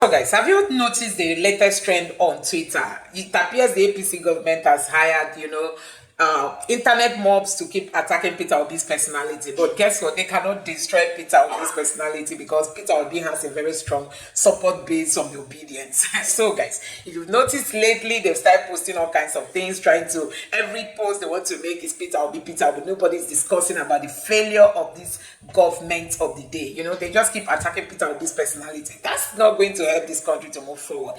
So guys, have you noticed the latest trend on Twitter? It appears the APC government has hired, internet mobs to keep attacking Peter Obi's personality. But guess what? They cannot destroy Peter Obi's personality because Peter Obi has a very strong support base on the obedience. So guys, if you've noticed lately, they've started posting all kinds of things, trying to, every post they want to make is Peter Obi, Peter Obi. Nobody's discussing about the failure of this government of the day. They just keep attacking Peter Obi's personality. That's not going to help this country to move forward.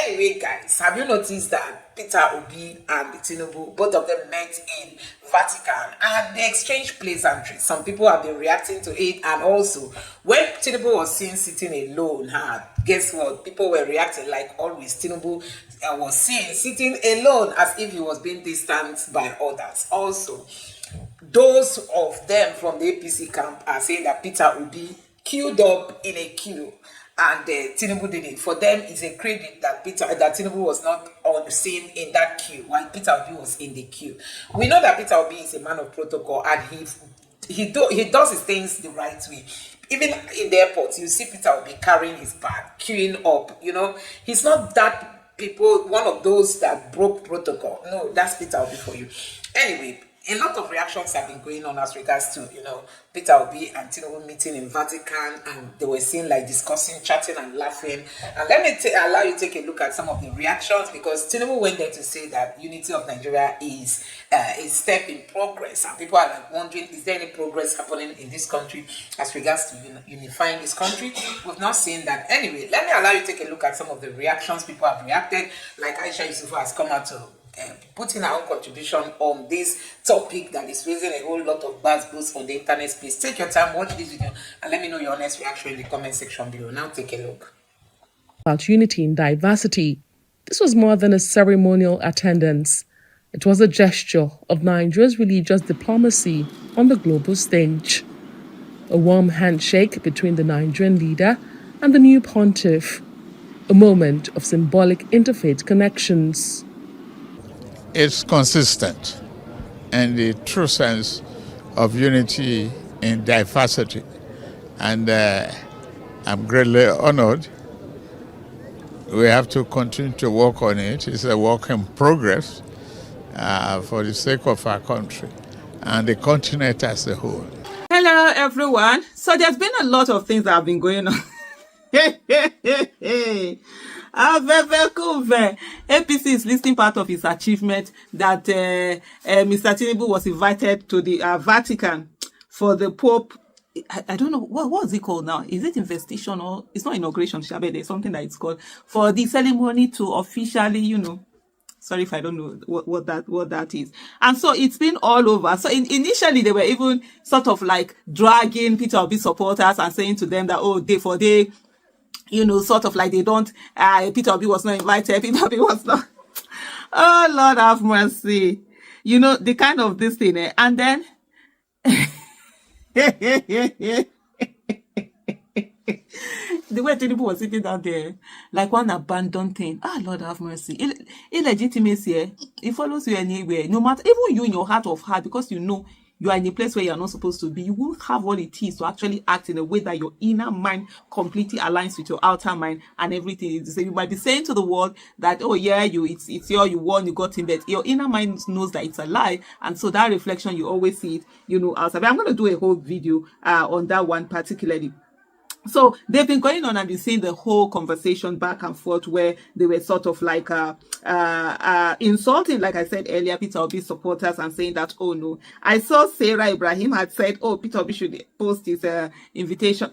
Anyway, guys, have you noticed that Peter Obi and Tinubun, both of them met in Vatican and they exchanged pleasantries? Some people have been reacting to it, and also when Tinubun was seen sitting alone, guess what? People were reacting like always. Tinubun was seen sitting alone as if he was being distanced by others. Also, those of them from the APC camp are saying that Peter Obi queued up in a queue and Tinubun did it. For them, it's a credit that Tinubun was not on scene in that queue while Peter Obi was in the queue. We know that Peter Obi is a man of protocol and he does his things the right way. Even in the airport, you see Peter Obi carrying his bag, queuing up. He's not that one of those that broke protocol. No, that's Peter Obi for you. Anyway, a lot of reactions have been going on as regards to, Peter Obi and Tinubun meeting in Vatican, and they were seen like discussing, chatting and laughing. And let me allow you to take a look at some of the reactions, because Tinubun went there to say that unity of Nigeria is a step in progress. And people are like wondering, is there any progress happening in this country as regards to unifying this country? We've not seen that. Anyway, let me allow you to take a look at some of the reactions people have reacted. Like Aisha Yesufu has come out to put in our own contribution on this topic that is raising a whole lot of buzz on the internet space. Take your time, watch this video, and let me know your honest reaction in the comment section below. Now take a look. About unity in diversity, this was more than a ceremonial attendance. It was a gesture of Nigeria's religious diplomacy on the global stage. A warm handshake between the Nigerian leader and the new pontiff. A moment of symbolic interfaith connections. It's consistent and the true sense of unity in diversity. And I'm greatly honored. We have to continue to work on it. It's a work in progress for the sake of our country and the continent as a whole. Hello, everyone. So there's been a lot of things that have been going on. APC is listing part of his achievement that Mr. Tinubun was invited to the Vatican for the Pope. I don't know, what is it called now? Is it investigation or it's not inauguration, Shabe? There's something that it's called for the ceremony to officially, sorry if I don't know what that is. And so it's been all over. So initially they were even sort of like dragging Peter Obi supporters and saying to them that, day for day, sort of like they don't, Peter Obi was not invited, Peter Obi was not. Oh, Lord have mercy. The kind of this thing. And then, the way Tinubun was sitting down there, like one abandoned thing. Lord have mercy. Illegitimacy, it follows you anywhere. No matter, even you in your heart of heart, because you are in a place where you are not supposed to be, you won't have what it is to actually act in a way that your inner mind completely aligns with your outer mind and everything. So you might be saying to the world that, it's you won, you got in bed. Your inner mind knows that it's a lie, and so that reflection, you always see it, outside. But I'm going to do a whole video on that one particularly. So they've been going on and been seeing the whole conversation back and forth where they were sort of like insulting, like I said earlier, Peter Obi supporters and saying that, oh no. I saw Sarah Ibrahim had said, Peter Obi should post his invitation.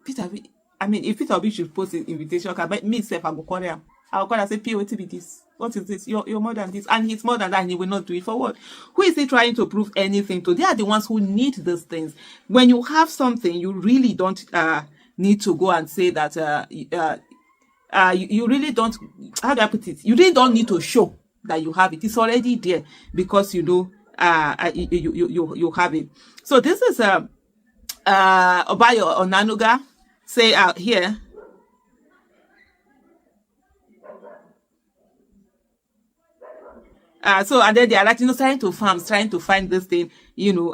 If Peter Obi should post his invitation card, but me self, I go call him. I'll call and say, what be this? What is this? You're more than this. And he's more than that, and he will not do it for what? Who is he trying to prove anything to? They are the ones who need these things. When you have something, you really don't need to go and say that you really don't, how do I put it? You really don't need to show that you have it. It's already there because you have it. So this is Obayo Onanuga say out here. And then they are trying to find this thing.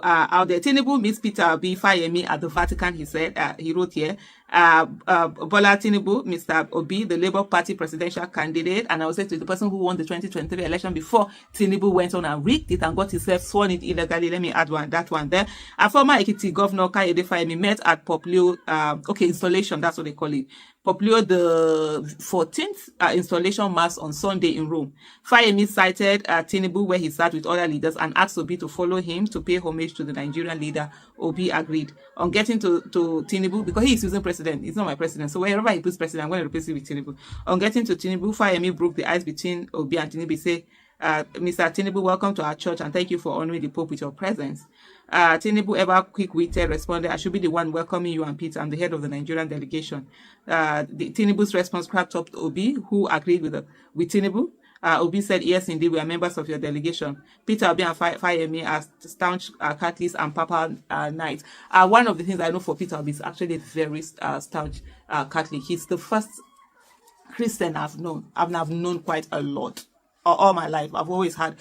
out there. Tinubun meets Peter Obi Fayemi at the Vatican, he said, he wrote here. Bola Tinubu, Mr. Obi, the Labour Party presidential candidate, and I was saying to the person who won the 2023 election before Tinubu went on and rigged it and got himself sworn in illegally. Let me add that one there. A former Ekiti governor, Kayode Fayemi, met at Poplio, installation, that's what they call it. Poplio, the 14th installation mass on Sunday in Rome. Fayemi cited Tinubu where he sat with other leaders and asked Obi to follow him to pay homage to the Nigerian leader. Obi agreed. On getting to Tinubu, because he is using president, he's not my president, so wherever he puts president, I'm going to replace it with Tinubu. On getting to Tinubu, Fayemi broke the ice between Obi and Tinubu. He said, Mr. Tinubu, welcome to our church and thank you for honoring the Pope with your presence. Tinubu, ever quick-witted, responded, I should be the one welcoming you and Peter. I'm the head of the Nigerian delegation. Tinubu's response cracked up Obi, who agreed with Tinubu. Obi said, yes, indeed, we are members of your delegation. Peter Obi and Fayemi are staunch Catholics and Papa Knights. One of the things I know for Peter Obi is actually very staunch Catholic. He's the first Christian I've known. I've known quite a lot. All my life, I've always had,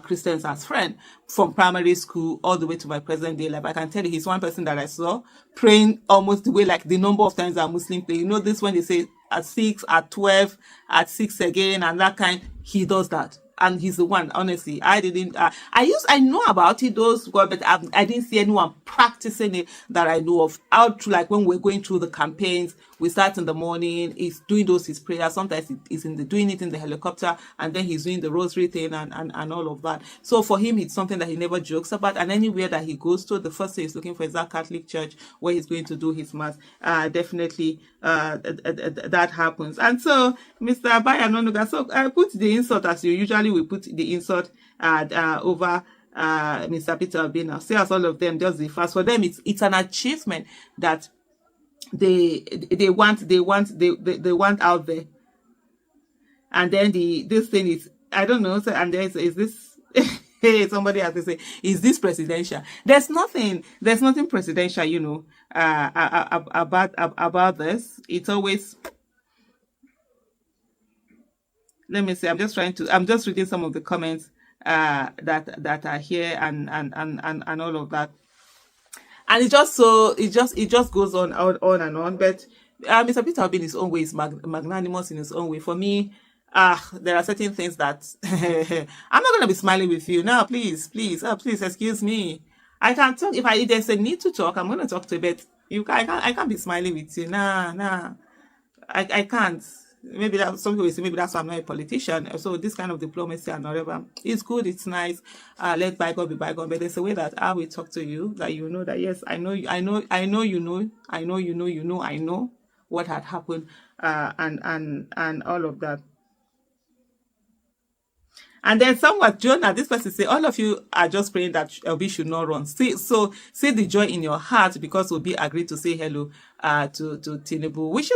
Christians as friends from primary school all the way to my present day life. I can tell you, he's one person that I saw praying almost the way like the number of times a Muslim pray. This when they say at 6, at 12, at 6 again, and that kind, he does that. And he's the one, honestly. I didn't, I know about it, but I didn't see anyone practicing it that I know of. Out to like when we're going through the campaigns, we start in the morning, he's doing his prayers. Sometimes he's doing it in the helicopter, and then he's doing the rosary thing and all of that. So for him, it's something that he never jokes about. And anywhere that he goes to, the first thing he's looking for is that Catholic church where he's going to do his mass. Definitely, that happens. And so, Mr. Bayanonuga, so I put the insult as you usually we put the insult over Mr. Peter Obi now. Say as all of them just the fast. For them, it's an achievement that they want out there. And then this thing is, I don't know, so, and there's is this hey, somebody has to say, is this presidential? There's nothing presidential, about this. It's always, let me see, I'm just reading some of the comments that are here and all of that. And it just goes on and on. But Mr. Peter Obi in his own way is magnanimous in his own way. For me, there are certain things that I'm not going to be smiling with you. No, please, excuse me. I can't talk. If there's a need to talk, I'm going to talk to you, but I can't be smiling with you. Nah. I can't. Maybe some people will say maybe that's why I'm not a politician. So this kind of diplomacy and whatever, it's good, it's nice. Let bygone be bygone. But there's a way that I will talk to you that you know that yes, I know what had happened, and all of that. And then somewhat, Jonah, this person say, all of you are just praying that Obi should not run. See the joy in your heart because Obi agreed to say hello to Tinubu, which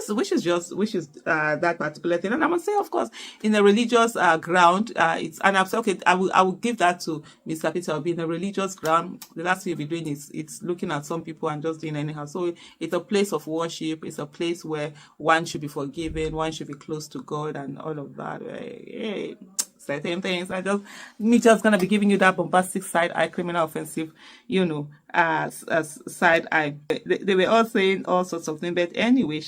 is that particular thing. And I must say, of course, in a religious ground, and I'm saying, okay, I will give that to Mr. Peter Obi. In a religious ground, the last thing you'll be doing is it's looking at some people and just doing anyhow. So it's a place of worship. It's a place where one should be forgiven, one should be close to God, and all of that. Hey. Certain things. Just gonna be giving you that bombastic side eye, criminal offensive, as side eye. They were all saying all sorts of things, but anyway,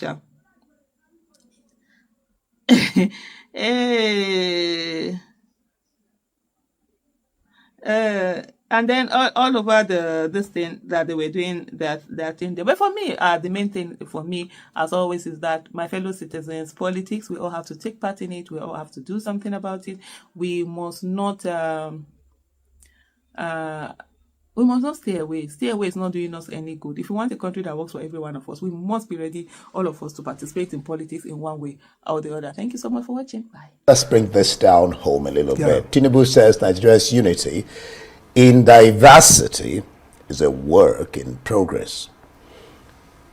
and then all over this thing that they were doing that thing there. But for me, the main thing for me, as always, is that my fellow citizens, politics, we all have to take part in it. We all have to do something about it. We must not stay away. Stay away is not doing us any good. If we want a country that works for every one of us, we must be ready, all of us, to participate in politics in one way or the other. Thank you so much for watching. Bye. Let's bring this down home a little bit. Tinubu says Nigeria's unity in diversity is a work in progress.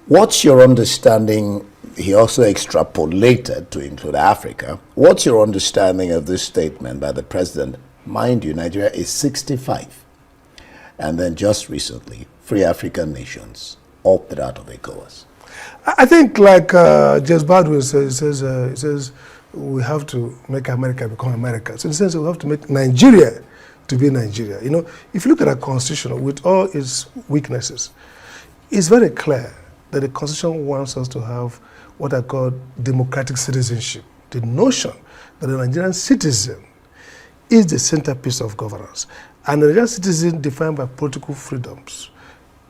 What's your understanding? He also extrapolated to include Africa. What's your understanding of this statement by the president? Mind you, Nigeria is 65. And then just recently, free African nations opted out of ECOWAS. I think like Jess Baldwin says we have to make America become America. So in the sense we have to make Nigeria to be Nigeria. You know, if you look at our constitution with all its weaknesses, it's very clear that the constitution wants us to have what I call democratic citizenship. The notion that a Nigerian citizen is the centerpiece of governance. And a Nigerian citizen defined by political freedoms,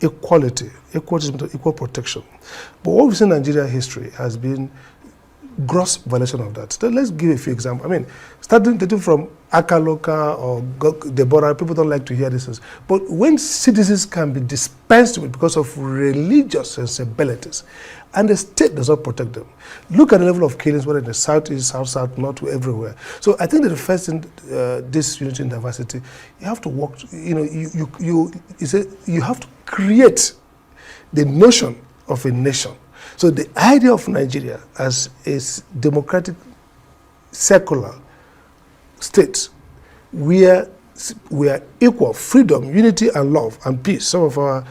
equality, equal protection. But what we've seen in Nigeria history has been gross violation of that. So let's give a few examples. I mean, starting from Akaloka or Deborah, people don't like to hear this. But when citizens can be dispensed with because of religious sensibilities, and the state does not protect them. Look at the level of killings, whether in the southeast, south, north, everywhere. So I think that the first thing, this unity and diversity, you have to work. You know, you have to create the notion of a nation. So the idea of Nigeria as a democratic, secular state where we are equal, freedom, unity and love and peace, some of our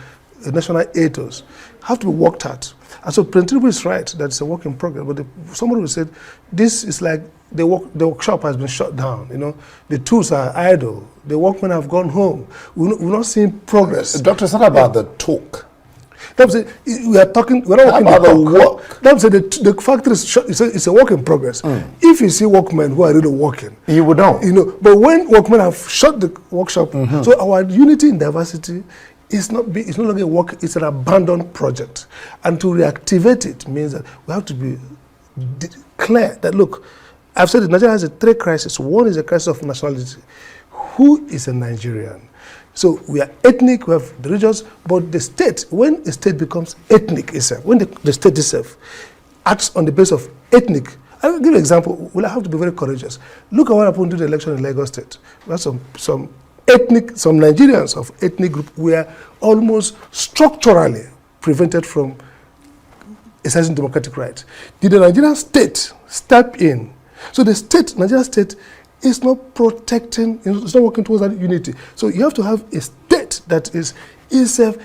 national ethos, have to be worked at. And so President Tinubu is right that it's a work in progress, but somebody will say, this is like the workshop has been shut down, you know, the tools are idle, the workmen have gone home, we're not seeing progress. Doctor, it's not about the talk. That say, we are talking, we're not working about the work. That say the factory is shut, it's a work in progress. If you see workmen who are really working, you would know. You know, but when workmen have shut the workshop, so our unity in diversity it's no longer a work, it's an abandoned project. And to reactivate it means that we have to be clear that, look, I've said that Nigeria has three crises. One is a crisis of nationality. Who is a Nigerian? So we are ethnic, we have religious, but the state, when a state becomes ethnic itself, when the state itself acts on the basis of ethnic, I'll give you an example. We'll have to be very courageous. Look at what happened to the election in Lagos State. We have some Nigerians of ethnic group were almost structurally prevented from exercising democratic rights. Did the Nigerian state step in? So the state, Nigerian state, is not protecting, it's not working towards that unity. So you have to have a state that is itself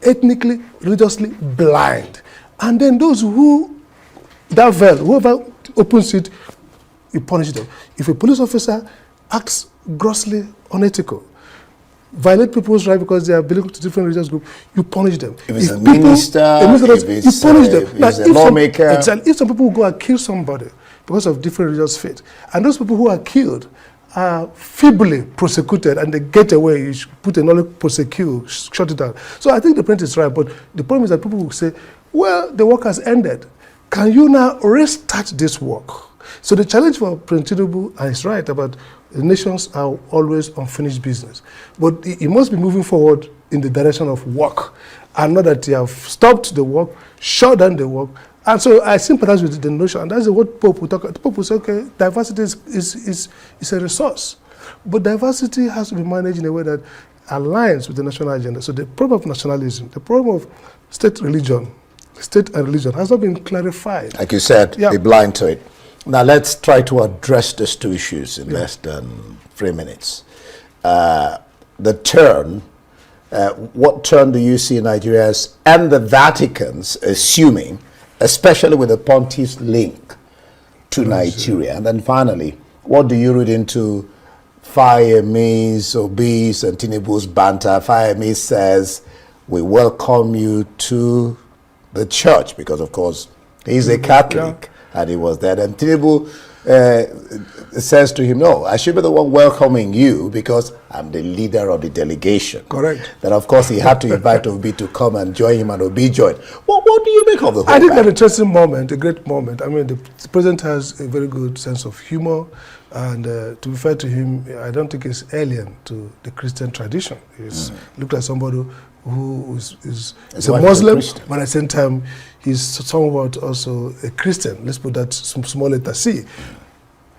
ethnically, religiously blind. And then those who, that veil, whoever opens it, you punish them. If a police officer acts grossly unethical, violate people's rights because they are belonging to different religious groups, you punish them. If it's a minister, you punish them. If it's a lawmaker. If some people go and kill somebody because of different religious faith, and those people who are killed are feebly prosecuted and they get away, you should put another prosecute, shut it down. So I think the point is right, but the problem is that people will say, well, the work has ended. Can you now restart this work? So the challenge for President Tinubu, and he's right about the nations are always unfinished business. But he must be moving forward in the direction of work, and not that he have stopped the work, shut down the work. And so I sympathize with the notion, and that's what Pope will talk about. Pope will say, okay, diversity is a resource. But diversity has to be managed in a way that aligns with the national agenda. So the problem of nationalism, the problem of state and religion has not been clarified. Like you said, be blind to it. Now let's try to address these two issues in less than 3 minutes. The turn, what turn do you see Nigeria's and the Vatican's assuming, especially with the Pontiff's link to Nigeria? And then finally, what do you read into Fayeme's, Obi's, and Tinubu's banter? Fayeme says, we welcome you to the church, because of course he's a Catholic. And he was there. And Tinubu says to him, no, I should be the one welcoming you because I'm the leader of the delegation. Correct. Then, of course, he had to invite Obi to come and join him, and Obi joined. What do you make of the whole I think an interesting moment, a great moment. I mean, the president has a very good sense of humor. And to be fair to him, I don't think he's alien to the Christian tradition. He's looked at somebody who is a Muslim, but at the same time, he's somewhat also a Christian. Let's put that small letter C.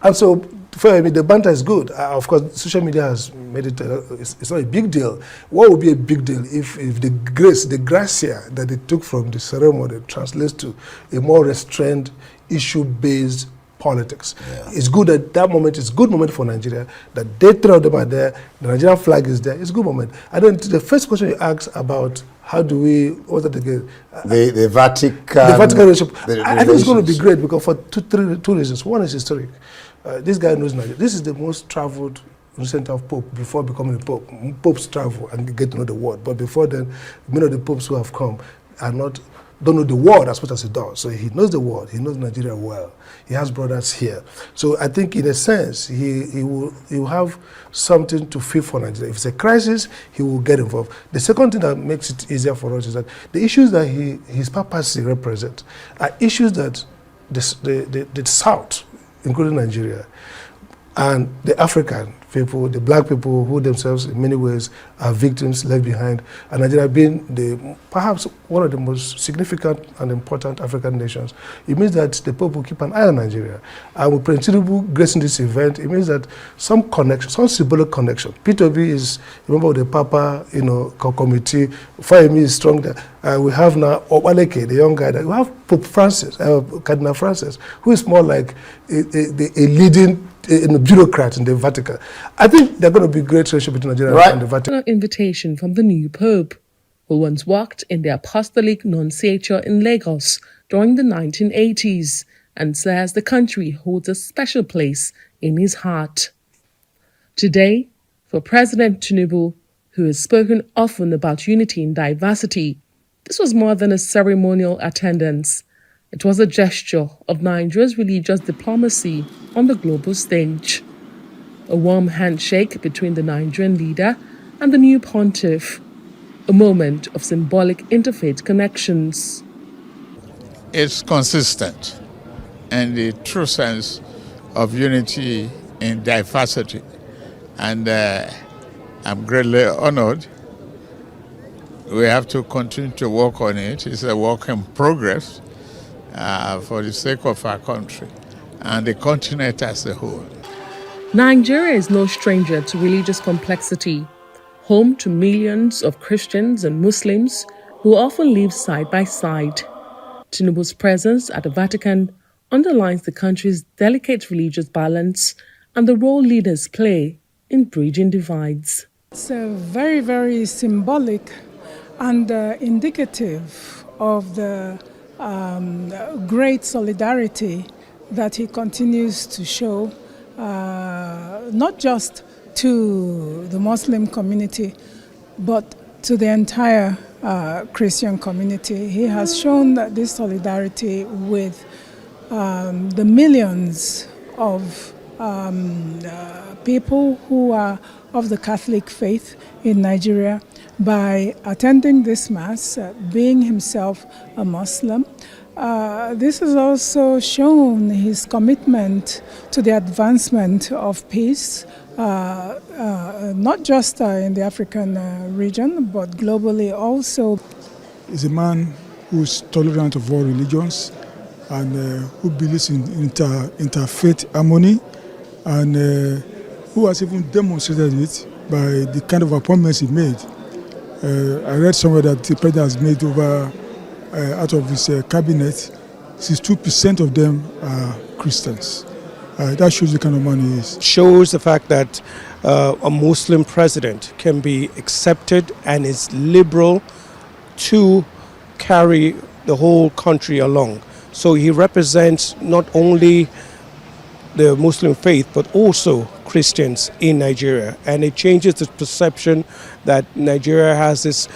And so, for me, the banter is good. Of course, social media has made it, it's not a big deal. What would be a big deal if the grace, the gracia that they took from the ceremony translates to a more restrained, issue-based politics. Yeah. It's good at that moment, it's a good moment for Nigeria, that they three of them are there, the Nigerian flag is there, it's a good moment. And then the first question you asked about how do we, what's that again? The Vatican. The Vatican relationship. I think it's going to be great because for two reasons. One is historic. This guy knows Nigeria. This is the most traveled recent of Pope before becoming a Pope. Popes travel and get to know the world, but before then, many of the popes who have come don't know the world as much as he does. So he knows the world. He knows Nigeria well. He has brothers here. So I think, in a sense, he will have something to feel for Nigeria. If it's a crisis, he will get involved. The second thing that makes it easier for us is that the issues that his papacy represent are issues that the South, including Nigeria, and the African people, the black people who themselves in many ways are victims left behind, and Nigeria being perhaps one of the most significant and important African nations, it means that the Pope will keep an eye on Nigeria. And with President Tinubu gracing this event, it means that some connection, some symbolic connection. P2B is a member of the Papa, committee. Fayemi is strong there. We have now Obaleke, the young guy. We have Pope Francis, Cardinal Francis, who is more like a leading bureaucrat in the Vatican. I think there are going to be great relationship between Nigeria and the Vatican. An invitation from the new Pope, who once worked in the Apostolic Nunciature in Lagos during the 1980s, and says the country holds a special place in his heart. Today, for President Tinubu, who has spoken often about unity in diversity, this was more than a ceremonial attendance. It was a gesture of Nigeria's religious diplomacy on the global stage. A warm handshake between the Nigerian leader and the new pontiff. A moment of symbolic interfaith connections. It's consistent in the true sense of unity in diversity. And I'm greatly honored. We have to continue to work on it. It's a work in progress. For the sake of our country and the continent as a whole. Nigeria is no stranger to religious complexity, home to millions of Christians and Muslims who often live side by side. Tinubu's presence at the Vatican underlines the country's delicate religious balance and the role leaders play in bridging divides. It's very, very symbolic and indicative of the great solidarity that he continues to show, not just to the Muslim community, but to the entire Christian community. He has shown that this solidarity with the millions of people who are of the Catholic faith in Nigeria by attending this Mass, being himself a Muslim. This has also shown his commitment to the advancement of peace, not just in the African region, but globally also. He's a man who's tolerant of all religions and who believes in interfaith harmony, and who has even demonstrated it by the kind of appointments he made. I read somewhere that the president has made over, out of his cabinet, 62% of them are Christians. That shows the kind of man he is. Shows the fact that a Muslim president can be accepted and is liberal to carry the whole country along. So he represents not only the Muslim faith, but also Christians in Nigeria. And it changes the perception that Nigeria has this,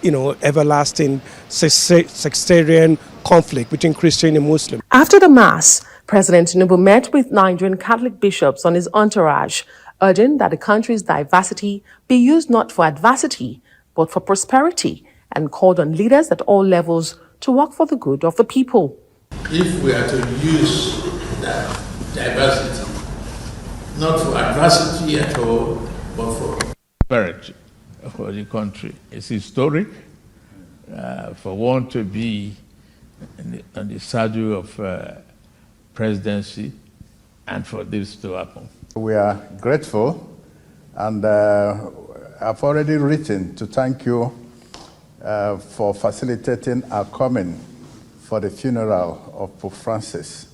everlasting sectarian conflict between Christian and Muslim. After the Mass, President Tinubu met with Nigerian Catholic bishops on his entourage, urging that the country's diversity be used not for adversity, but for prosperity, and called on leaders at all levels to work for the good of the people. If we are to use that diversity, not for adversity at all, but for prosperity for the country, it's historic for one to be on the saddle of presidency and for this to happen. We are grateful, and I've already written to thank you for facilitating our coming for the funeral of Pope Francis.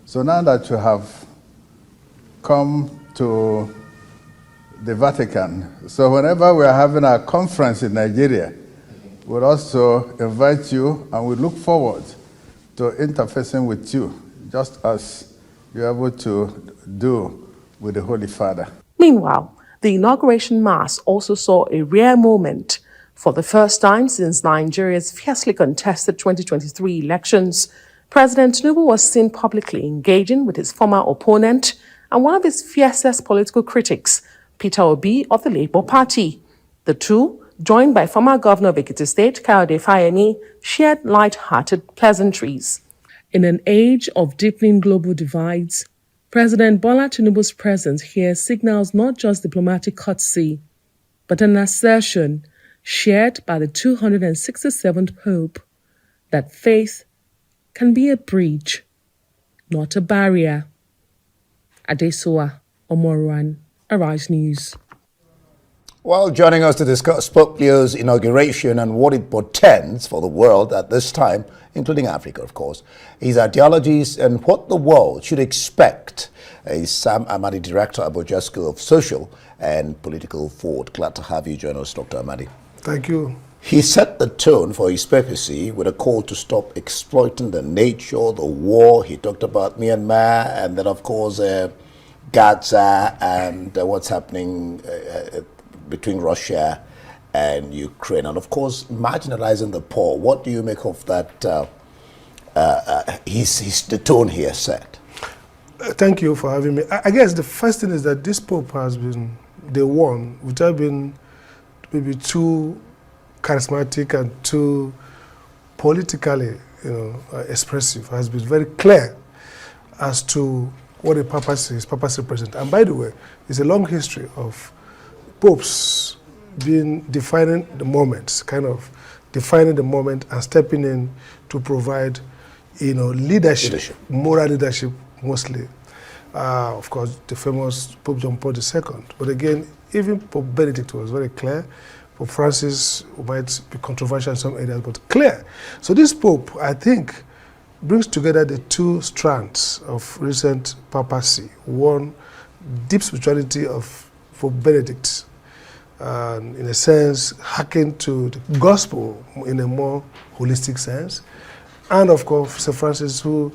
So now that you have come to the Vatican, so whenever we are having our conference in Nigeria, we'll also invite you, and we look forward to interfacing with you, just as you're able to do with the Holy Father. Meanwhile, the inauguration mass also saw a rare moment. For the first time since Nigeria's fiercely contested 2023 elections, President Tinubu was seen publicly engaging with his former opponent and one of his fiercest political critics, Peter Obi of the Labour Party. The two, joined by former Governor of Ekiti State, Kayode Fayemi, shared light-hearted pleasantries. In an age of deepening global divides, President Bola Tinubu's presence here signals not just diplomatic courtesy, but an assertion shared by the 267th Pope that faith can be a bridge, not a barrier. Adesoa Omoruan, Arise News. Well, joining us to discuss Pope Leo's inauguration and what it portends for the world at this time, including Africa, of course, his ideologies and what the world should expect, is Sam Amadi, Director, Abuja School of Social and Political Thought. Glad to have you join us, Dr. Amadi. Thank you. He set the tone for his papacy with a call to stop exploiting the nature, the war. He talked about Myanmar and then, of course, Gaza and what's happening between Russia and Ukraine. And, of course, marginalizing the poor. What do you make of that, the tone he has set? Thank you for having me. I guess the first thing is that this Pope has been the one, which have been maybe too charismatic and too politically, expressive, has been very clear as to what the papacy is, papacy president. And by the way, it's a long history of popes defining the moments, kind of defining the moment and stepping in to provide, leadership, moral leadership mostly. Of course, the famous Pope John Paul II. But again, even Pope Benedict was very clear. Pope Francis might be controversial in some areas, but clear. So this Pope, I think, brings together the two strands of recent papacy. One, deep spirituality of Pope Benedict, in a sense, hearken to the gospel in a more holistic sense. And of course, St. Francis, who,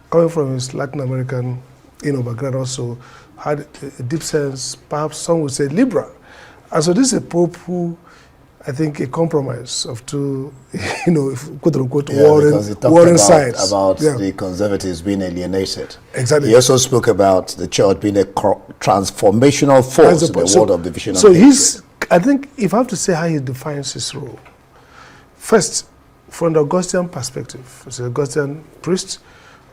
coming from his Latin American background, also had a deep sense, perhaps some would say liberal. And so this is a Pope who, I think, a compromise of two, quote unquote, warring sides. About the conservatives being alienated. Exactly. He also spoke about the church being a transformational force in the world of division. So I think, if I have to say how he defines his role, first, from the Augustine perspective, he's an Augustine priest,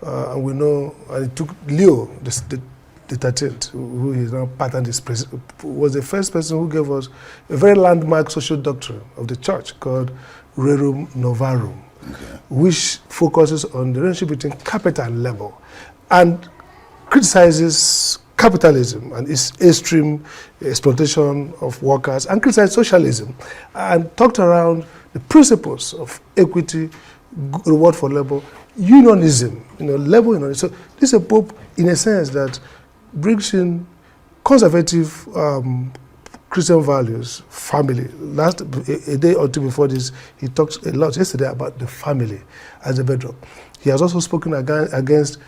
and we know, and it took Leo, the 13th, who is now patterned this was the first person who gave us a very landmark social doctrine of the church called Rerum Novarum, which focuses on the relationship between capital and labor and criticizes capitalism and its extreme exploitation of workers, and criticized socialism, and talked around the principles of equity, reward for labor, unionism, labor unionism. So this is a Pope, in a sense, that brings in conservative Christian values, family. A day or two before this, he talked a lot yesterday about the family as a bedrock. He has also spoken against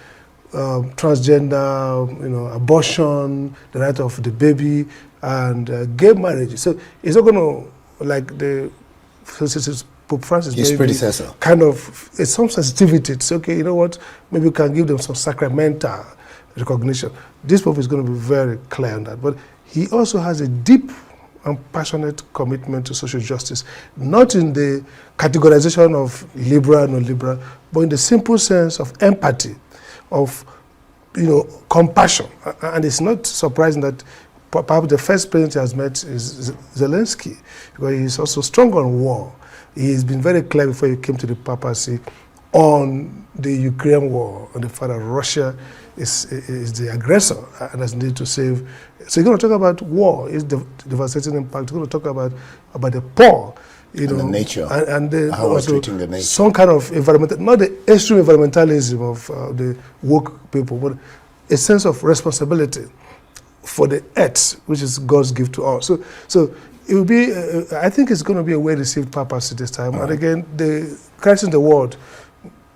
transgender, abortion, the right of the baby, and gay marriage. So he's not going to, like Pope Francis, his predecessor, kind of, it's some sensitivity. It's okay, you know what, maybe we can give them some sacramental recognition. This Pope is going to be very clear on that. But he also has a deep and passionate commitment to social justice, not in the categorization of liberal, non-liberal, but in the simple sense of empathy, of compassion. And it's not surprising that perhaps the first president he has met is Zelensky, because he's also strong on war. He's been very clear before he came to the papacy on the Ukraine war, on the fact that Russia is the aggressor and has needed to save. So you're going to talk about war, its devastating impact. You're going to talk about the poor, and the nature, and how we're treating the nature. Some kind of environmental, not the extreme environmentalism of the woke people, but a sense of responsibility for the earth, which is God's gift to us. So it will be, I think it's going to be a well-received papacy this time. And again, the crisis in the world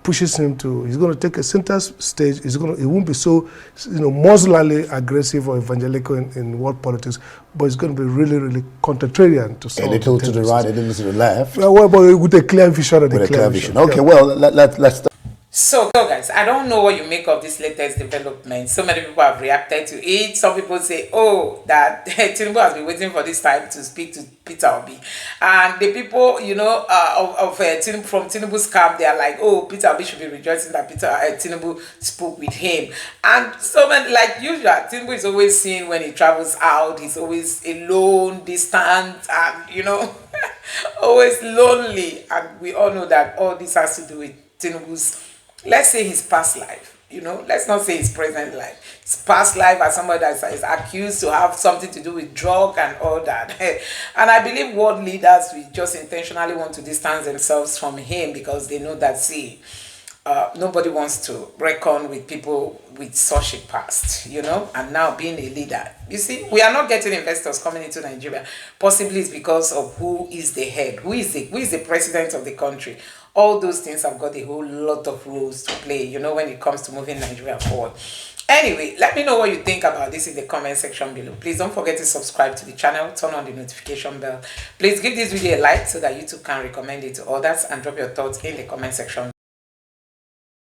pushes him to, he's going to take a center stage. He won't be so, muscularly aggressive or evangelical in world politics, but it's going to be really, really contrarian to some. A little to the right, a little to the left. Well, but with a clear vision. With a clear vision. Okay, well, let's. So guys, I don't know what you make of this latest development. So many people have reacted to it. Some people say, oh, that Tinubu has been waiting for this time to speak to Peter Obi. And the people, from Tinubu's camp, they are like, oh, Peter Obi should be rejoicing that Tinubu spoke with him. And so many, like usual, Tinubu is always seen when he travels out. He's always alone, distant, and, always lonely. And we all know that all this has to do with Tinubu's, let's say, his past life, let's not say his present life. His past life as somebody that is accused to have something to do with drug and all that. And I believe world leaders will just intentionally want to distance themselves from him because they know that, nobody wants to reckon with people with such a past, and now being a leader. You see, we are not getting investors coming into Nigeria. Possibly it's because of who is the head, who is the president of the country. All those things have got a whole lot of roles to play, when it comes to moving Nigeria forward. Anyway, let me know what you think about this in the comment section below. Please don't forget to subscribe to the channel, turn on the notification bell. Please give this video a like so that YouTube can recommend it to others, and drop your thoughts in the comment section.